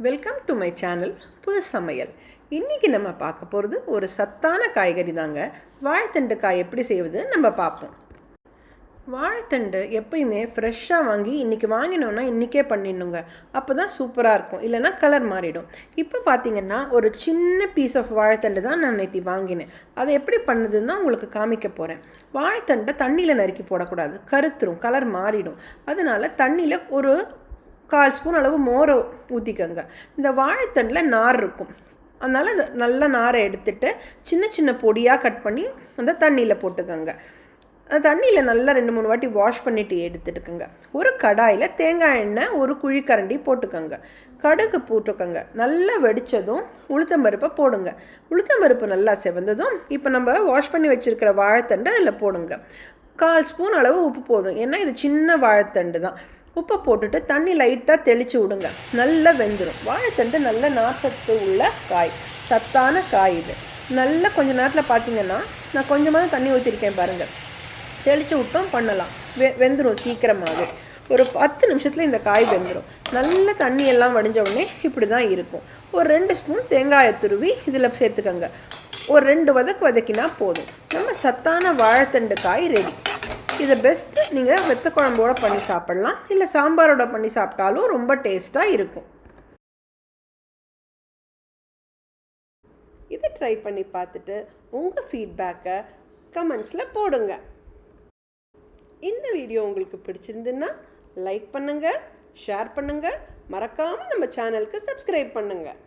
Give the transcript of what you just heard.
Welcome to my channel புது சமையல். இன்றைக்கி நம்ம பார்க்க போகிறது ஒரு சத்தான காய்கறி தாங்க. வாழைத்தண்டு காய் எப்படி செய்வது நம்ம பார்ப்போம். வாழைத்தண்டு எப்பயுமே ஃப்ரெஷ்ஷாக வாங்கி இன்றைக்கி வாங்கினோன்னா இன்றைக்கே பண்ணிடணுங்க. அப்போ தான் சூப்பராக இருக்கும், இல்லைனா கலர் மாறிடும். இப்போ பார்த்திங்கன்னா ஒரு சின்ன பீஸ் ஆஃப் வாழைத்தண்டு தான் நான் நேற்று வாங்கினேன். அதை எப்படி பண்ணுதுன்னு தான் உங்களுக்கு காமிக்க போகிறேன். வாழைத்தண்டை தண்ணியில் நறுக்கி போடக்கூடாது, கருத்துரும், கலர் மாறிடும். அதனால் தண்ணியில் ஒரு 1/4 ஸ்பூன் அளவு மோரை ஊற்றிக்கோங்க. இந்த வாழைத்தண்டில் நார் இருக்கும், அதனால் அது நல்ல நாரை எடுத்துட்டு சின்ன சின்ன பொடியாக கட் பண்ணி அந்த தண்ணியில் போட்டுக்கோங்க. அந்த தண்ணியில் நல்லா 2-3 வாட்டி வாஷ் பண்ணிவிட்டு எடுத்துட்டுக்கோங்க. ஒரு கடாயில் தேங்காய் எண்ணெய் ஒரு குழிக்கரண்டி போட்டுக்கோங்க. கடுகு போட்டுக்கோங்க. நல்லா வெடித்ததும் உளுத்தம்பருப்பை போடுங்க. உளுத்தம்பருப்பு நல்லா செவந்ததும் இப்போ நம்ம வாஷ் பண்ணி வச்சுருக்கிற வாழைத்தண்டு அதில் போடுங்க. 1/4 ஸ்பூன் அளவு உப்பு போதும், ஏன்னா இது சின்ன வாழைத்தண்டு தான். உப்பை போட்டுட்டு தண்ணி லைட்டாக தெளித்து விடுங்க. நல்லா வெந்துடும். வாழைத்தண்டு நல்ல நார்சத்து உள்ள காய், சத்தான காய் இது. நல்லா கொஞ்சம் நேரத்தில் பார்த்தீங்கன்னா நான் கொஞ்சமாக தண்ணி ஊற்றிருக்கேன் பாருங்கள். தெளித்து விட்டோம் பண்ணலாம், வெந்துடும் சீக்கிரமாகவே. ஒரு 10 நிமிஷத்தில் இந்த காய் வெந்துடும். நல்ல தண்ணியெல்லாம் வடிஞ்ச உடனே இப்படி தான் இருக்கும். ஒரு 2 ஸ்பூன் தேங்காயை துருவி இதில் சேர்த்துக்கோங்க. ஒரு 2 வதக்கினா போதும். நம்ம சத்தான வாழைத்தண்டு காய் ரெடி. இதை பெஸ்ட்டு நீங்கள் வெத்த குழம்போடு பண்ணி சாப்பிட்லாம், இல்லை சாம்பாரோட பண்ணி சாப்பிட்டாலும் ரொம்ப டேஸ்ட்டாக இருக்கும். இதை ட்ரை பண்ணி பார்த்துட்டு உங்கள் ஃபீட்பேக்கை கமெண்ட்ஸில் போடுங்க. இந்த வீடியோ உங்களுக்கு பிடிச்சிருந்துன்னா லைக் பண்ணுங்கள், ஷேர் பண்ணுங்கள், மறக்காமல் நம்ம சேனலுக்கு சப்ஸ்கிரைப் பண்ணுங்கள்.